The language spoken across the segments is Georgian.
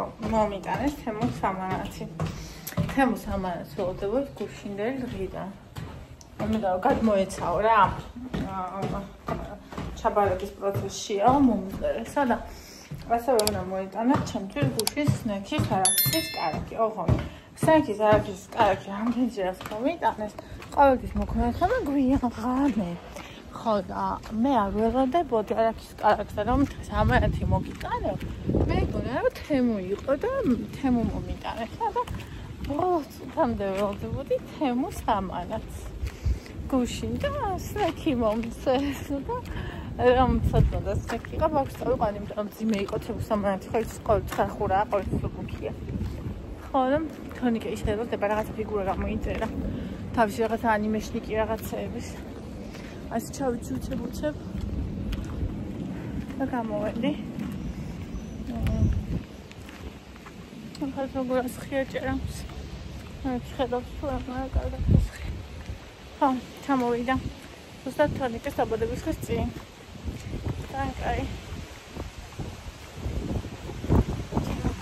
ხო, მომიტანეს თემუს ამანათი. თემუს ამანათს ველოდებოდ გუშინდელი დღიდან. ამიტომ გადმოეცაო რა. ჩაბარების პროცესშია მომწერესა და ასევე უნდა მოიტანოთ ჩემთვის გუშინ სნექის არაქისის კარაქი. ოღონდ სნექის არაქისის კარაქი რამდენჯერაც მომიტანეს, ყოველთვის მოქმედ ხომ გვიან ღამე. ხო და მე არ ველოდებოდი არაქის კარაქს რომ ამათი მოგიტანო. მე მგონია რომ თემუ იყო და თემუ მომიტანეს და ბოლოს თამდე ველოდებოდი თემუს ამანათს. გუშინ და სნექი მომწერეს და რომ ცოტა სნექი იყო მაქვს წავიყვანი, იმიტომ რომ ძიმე იყო თემუს ამანათი, ხო ის ყოველთვის ხარხურაა, ყოველთვის უკუქია. ხო და თონიკე ისე ელოდება რაღაცა ფიგურა გამოიწერა. თავისი რაღაცა ანიმეში კი რაღაცეების. ასე ჩავიცუცებ და გამოვედი. ახლა როგორ ხია ჭერამს. ხედავს თუ არა კარგად ხია. ხო, ჩამოვიდა. ზუსტად თონიკეს საბოდების ხის წინ. კაი.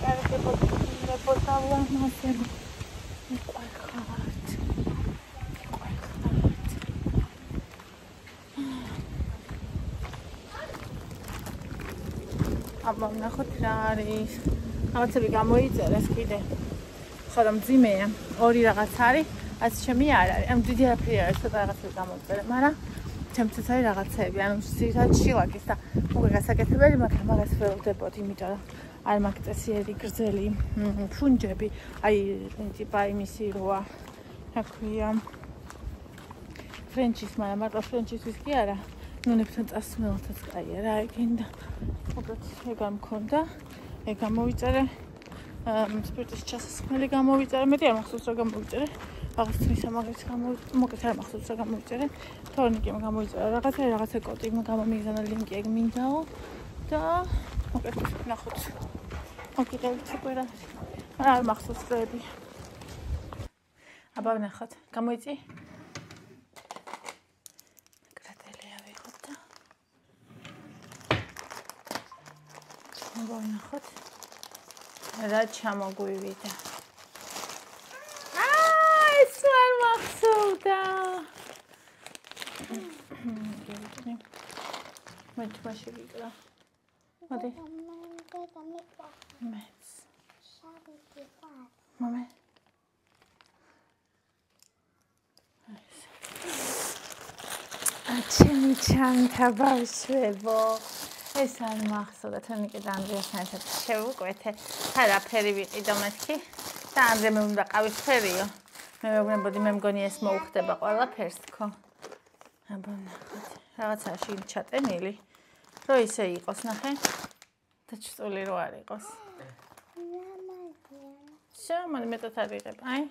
კარგი პოტალა მასები. აბა ნახოთ რა არის. რაღაცები გამოიწერეს კიდე. ხო და მძიმეა. ორი რაღაც არის. ასე ჩემი არ არის. ამ დიდი არაფერი არის, ცოტა რაღაცები გამოიწერე, მაგრამ ჩემთვის არის რაღაცები. ანუ ძირითადად შილაკის და უკვე გასაკეთებელი, მაგრამ მაგას ველოდებოდი, იმიტომ რომ არ მაქვს წესიერი გრძელი ფუნჯები. აი ტიპა იმისი როა. რა ქვია? ფრენჩის, მაგრამ მარტო ფრენჩისთვის კი არა. ნუნებთან წასმელთაც კაია რა ეგინდა. უბრალოდ ეგ ამქონდა. ეგ გამოვიწერე. სპირტის ჩასასხმელი გამოვიწერე. მეტი არ მახსოვს რა გამოვიწერე. რაღაც თვისა მაგაც მოკეთ არ მახსოვს რა გამოვიწერე. თორნიკი გამოვიწერე. რაღაცა კოდი გამომიგზავნა ლინკი ეგ მინდაო და მოკეთ ნახოთ. მოგიყევით უკვე რა. არ მახსოვს წრეები. აბა ნახოთ. გამოიწი? ნახოთ. რა ჩამოგვივიდა. ეს არ მახსოვდა. მოიწყო შევიკრა. მოდი. მეც. მამე. ჩემი ჩანთა ბავშვებო. ეს არ მახსოვდა თონიკე და ანდრეასთან ერთად შევუკვეთე. არაფერი ვიყიდო მეთქი და ანდრე მე უნდა ყავისფერიო. მე მეგონებოდი მე მგონი ეს მოუხდება ყველაფერს თქო. აბა ნახოთ. რაღაცაა შინ ჩატენილი. რო ისე იყოს ნახე. და ჩწული რო არ იყოს. მამაზია. მეტად არ იღებ, აი.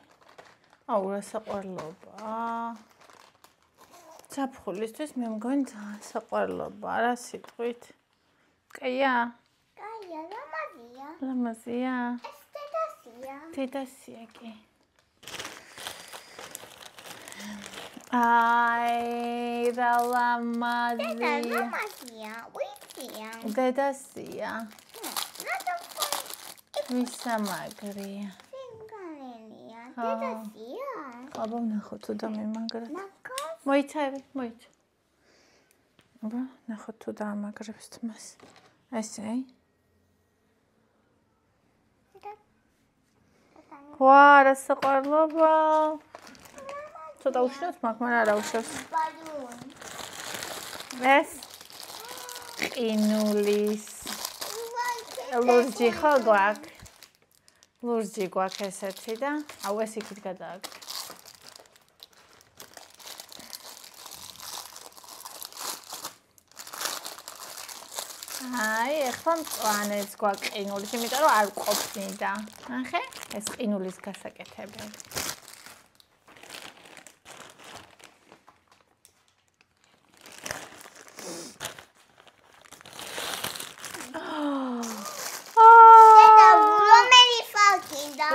აუ რა საყვარლობა. საფხულისთვის მე მგონი ძალიან საყვარლობა რა სიტყვით. კაია? კაია, ლამაზია. ლამაზია? ეს დედასია. დედასია კი. აი, რა ლამაზია. დედა ლამაზია, უიცია. დედასია. მისამაგრია. სინგალენია, დედასია. აბა ნახოთ თუ და მიმაგრეთ. მოიცავი, მოიცა. აბა ნახოთ თუ დაამაგრებს თმას. ესე. ვა, რა საყვარლობა. ცოტა უშნოთ მაქვს, მაგრამ არა უშავს. ეს ყინულის ლურჯი ხო გვაქვს. ლურჯი გვაქვს ესეთი და აუ ეს იქით გადააგდე. აი, ახლა მწვანეც გვაქვს ყინულის, იმიტომ რომ არ ყოფნიდა. ნახე, ეს ყინულის გასაკეთებელი.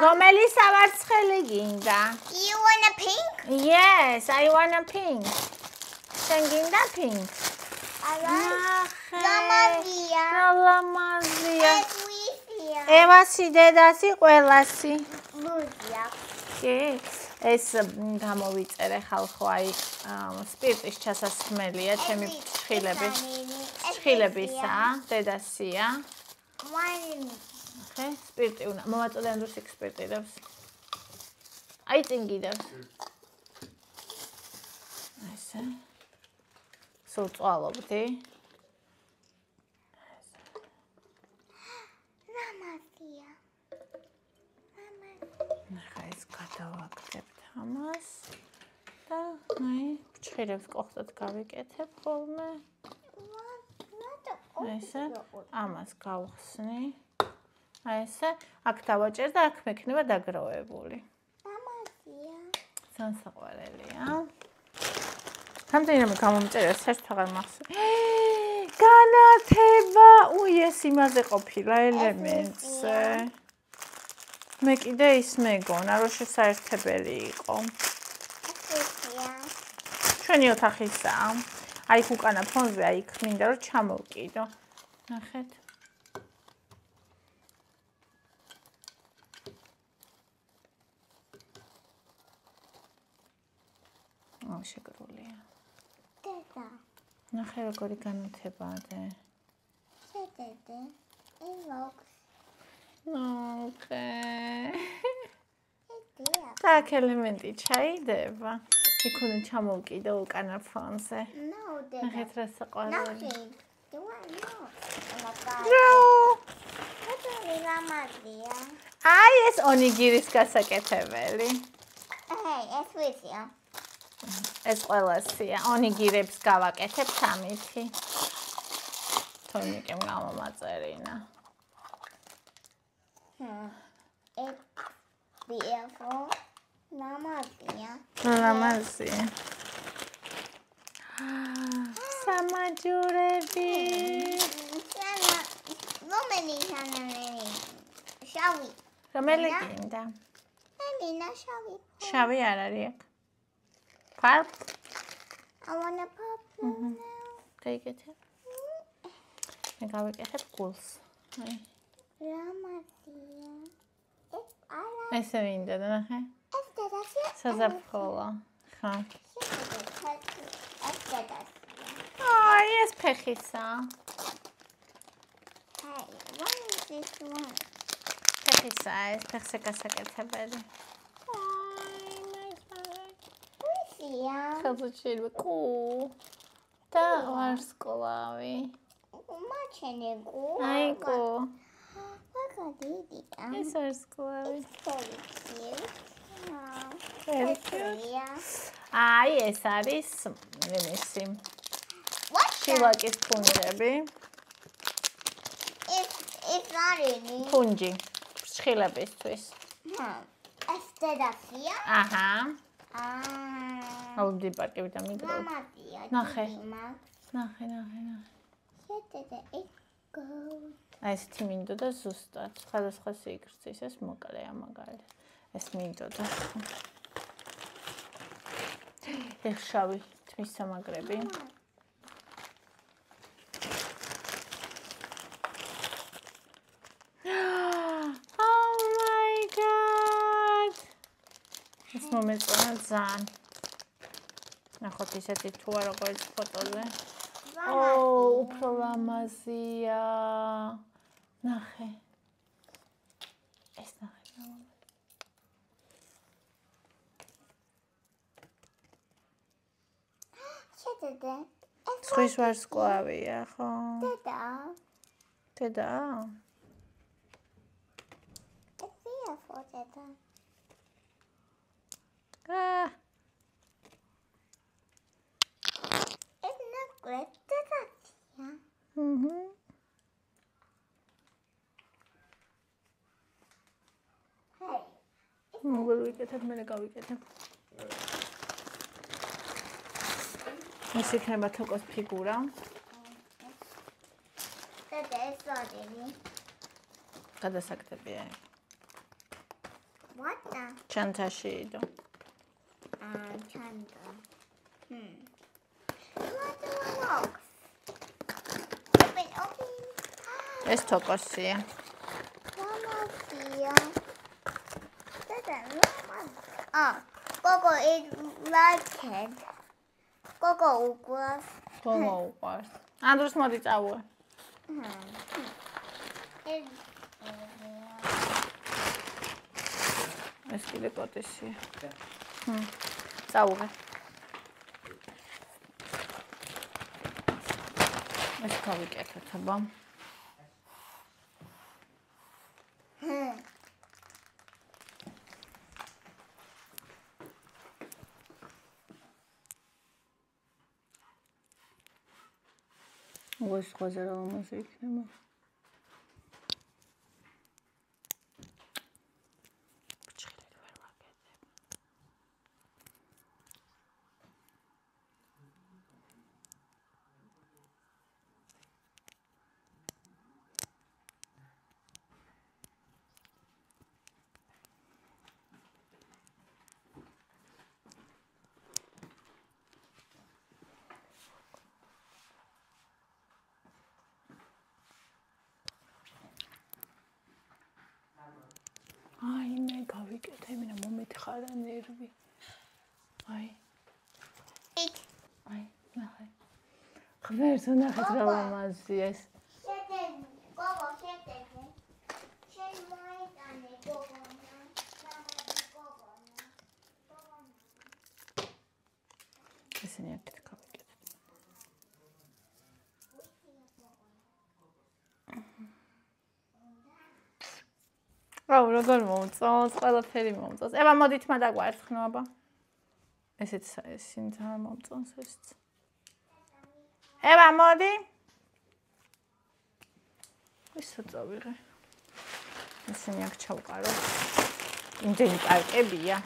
რომელი სავარცხელი გინდა? You want a pink? Yes, I want a pink. შენ გინდა pink? Lamazia. Lamazia. ევასი, დედასი, ყველასი. მუზია. კი, ეს გამოვიწერე ხალხო, აი სპირტის ჩასასხმელია, ჩემი ფრთხილებისა, დედასია. ხე, სპირტი უნდა მოვაწოდე ანდრუსიკ სპირტირებს. აი წინ გიდევს. ესე. სულ წვალობდი. მამასია. ნახე ეს გადავაკეთებთ ამას და აი ფრთხილებს კოხტად გავიკეთებ ხოლმე. ესე ამას გავხსნი. აი ესე აქ დავაჭერ და აქ მექნება დაგროვებული. მამასია. სანსაყვარელია. რამდენიმე გამომწერა საერთოდ აღარ მახსოვს. განათება, ეს იმაზე ყოფილა ელემენტზე. მე კიდე ის მეგონა, რომ შესაერთებელი იყო. ჩვენი ოთახისაა. აი უკანა ფონზე, აი იქ მინდა რომ ჩამოვკიდო. ნახეთ. შეგრულია. დედა. ნახე როგორი განათებაა და. შედედე. ელოქს. ოკეი. ედია. так ელემენტი ჩაიდება. იქ უნდა ჩამოვკიდო უკანა ფონზე. No, დედა. ნახეთ რა საყვარელი. Nothing. Do I know? აი ეს ონიგირის გასაკეთებელი. ეს ვიცია. ეს ყველასია. ონიგირებს გავაკეთებთ ამითი. თორემ გამომაწერინა. ეს beautiful. ნამაზია. ნამაზია. სამაჯურები. რომელი თანამერი? შავი. რომელი გინდა? ელინა შავი. შავი არ არის აქ. Purple. I want a purple now. გაიგეთე? მე გავიკეთებ გულს. აი. რამაზია. ეს არა. ესე მინდა და ნახე. ეს დედასია. საზაფხულო. ხა. ეს დედასია. აი ეს ფეხისა. Hey, what is this one? ფეხისა ეს ფეხზე გასაკეთებელი. აი ვიცია. ხელშეშეიძლება კუ და ვარსკვლავი. მაჩენე კუ. აი კუ. Look at it. ეს ვარსკვლავი. Very cute. Very cute. აი ეს არის იმისი. შილაკის ფუნჯები. It's not any. ფუნჯი. ფრთხილებისთვის. ეს დედასია? აჰა. აუდი პარკები და მიგროვ. მამაზია. ნახე. ნახე. შედედე ეს გო. აი ესეთი მინდოდა ზუსტად. სხვადასხვა სიგრძის ეს მოკლეა მაგალითად. ეს მინდოდა. ეს შავი თმის სამაგრები. Oh my god. ეს მომეწონა ძალიან. ნახოთ ისეთი თუ არა როგორც ფოტოზე. უფრო ლამაზია. ნახე. ეს ნახე. შედედე. სხვის ვარსკვლავია, ხო? დედა. ესია ფოტოთა. ეს ნაკლებ დედასია. მოგულ ვიკეთებ, მე გავიკეთებ. ეს იქნება თოკოს ფიგურა. დედა ეს არის. გადასაკეთებია. What the? ჩანთაში იდო. ჩანდა. What the looks? Open. ეს თოკოსია. Gogo is like it. Gogo uguas. Como uqars. Andrus მოდი წავუე. ეს კიდე კოტისია. წავუე. ეს გავიკეთოთ, აბა. ой, სხვა ზარა ამაზე იქნება. აი მე გავიკეთე, მინდა მომეთხარა ნერვი. აი. ნახე. ღმერთო ნახეთ რა ლამაზია ეს. Gogo, შეტეზე. შენ მოიტანე გოგონა. ესენი აქეთ გავიკეთე. აუ როგორ მომწონს, ყველაფერი მომწონს. ება მოდით მადაგვაერთხნო აბა. ესეც ესინ ძალიან მომწონს ესეც. ება მოდი. ისო წავიღე. ესენი აქ ჩავყარო. იმდენი პარკებია.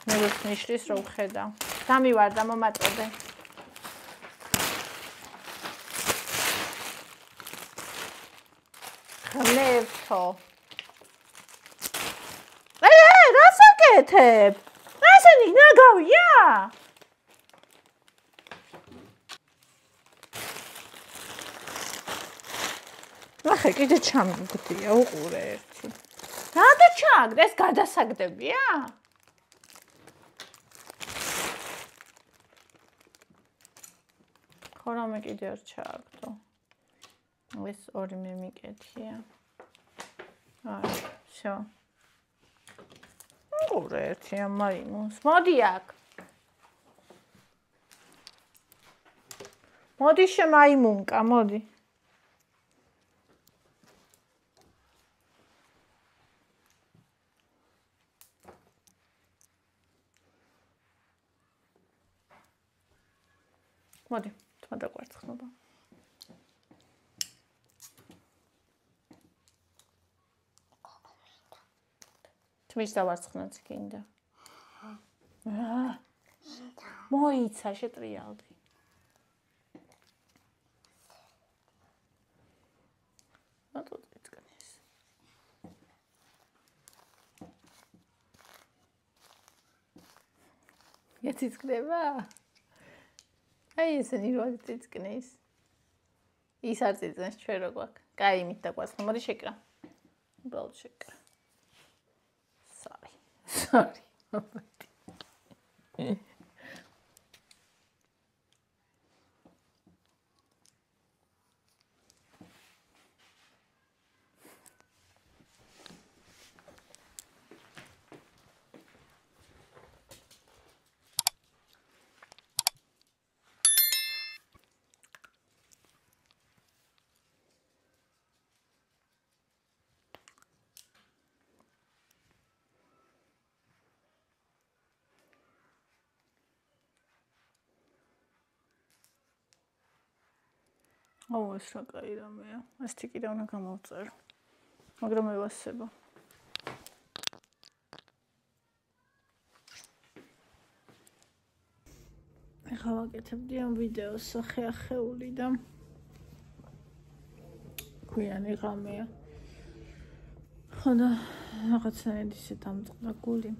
მე რო ნიშრის რო ვხედავ. დამივარდა მომაწოდე. ღმერთო. რას აკეთებ? ესენი ნაგავია? ნახე, კიდე ჩამიგდია, უყურე ერთი. რატო ჩაგდე? ეს გადასაგდებია? ხო რამე კიდე არ ჩააგდო. ეს ორი მე მიკეთია. აი, всё. უყურე ერთი ამაიმოს. მოდი აქ. მოდი შემაიმუნკა, მოდი. მოდი, თმადაგვარცხნობა. თმის დავარცხნაც გინდა. მოიცა შეტრიალდი. რატო წიწკნის? ეციცკდება? აი ესენი რო წიწკნის. ის არ წიწკნეს ჩვენ რო გვაქვს. კაი იმით დაგვაცხნო, მოდი შეკრა. უბრალოდ შეკრა. Sorry. აუ ეს რა კაი რამეა. ეს თიკი და უნდა გამოვწერო. მაგრამ ევასება. ეხლა ვაკეთებდი ამ ვიდეოს სახეახეული და ქვიანი რამეა. ხოდა რაღაცნაირად ისე დამწყდა გული.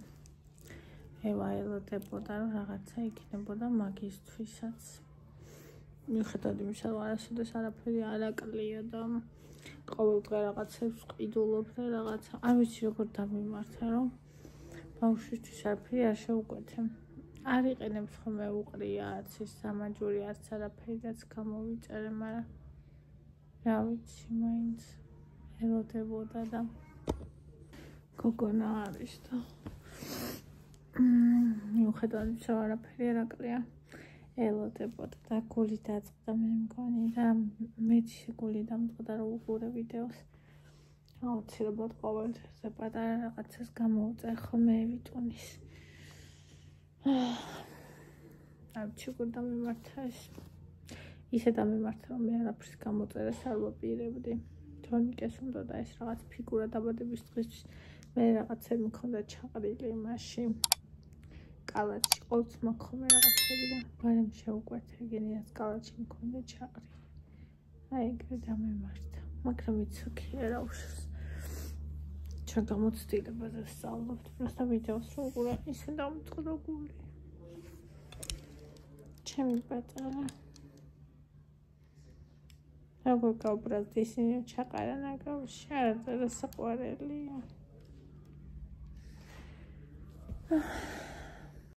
ევალდებოდა რომ რაღაცა იქნებოდა მაგისთვისაც. მიუხედავად იმისა, რომ არასოდეს არაფერი არ აკლია და ყოველდღე რაღაცებს ვყიდულობ და რაღაცა არ ვიცი როგორ დამიმართა, რომ ბავშვისთვის არაფერი არ შევუკვეთე. არ იყენებს ხოლმე უყრია არც სამაჯური არც არაფერი რაც გამოვიწერე, მაგრამ რა ვიცი, მაინც ელოდებოდა და გოგონა არის და მიუხედავად იმისა, არაფერი არ აკლია. ელოდებოდა და გული დაწყდა მე მგონი და მეც გული დამწყდა რომ უყურე ვიდეოს. აუცილებლად ყოველდღე პატარა რაღაცას გამოვწერ ხოლმე ვიტუნის. ავჩი გულ დამემართა ეს. ისე დამემართა რომ მე არაფრის გამოწერეს არ ვაპირებდი. თორნიკეს უნდა და ეს რაღაც ფიგურა დაბადების დღისთვის მე რაღაცები მქონდა ჩაყრილი მასში. კალათში ყოველთვის მაქონდა რაღაცები და ბარემ შევუკვეთე ეგენი რაც კალათში მქონდა ჩაყრილი. აი ეგრე დამემართა. მაგრამ იცოქი არა უშავს. ჩვენ გამოცდილებაზე ვსწავლობთ, просто ვიდეოს რო უყურე, ისე დამწყდა გული. ჩემი პატარა. როგორ გავბრაზდი ისინი ჩაყარა ნაგავში, არა და საყვარელია.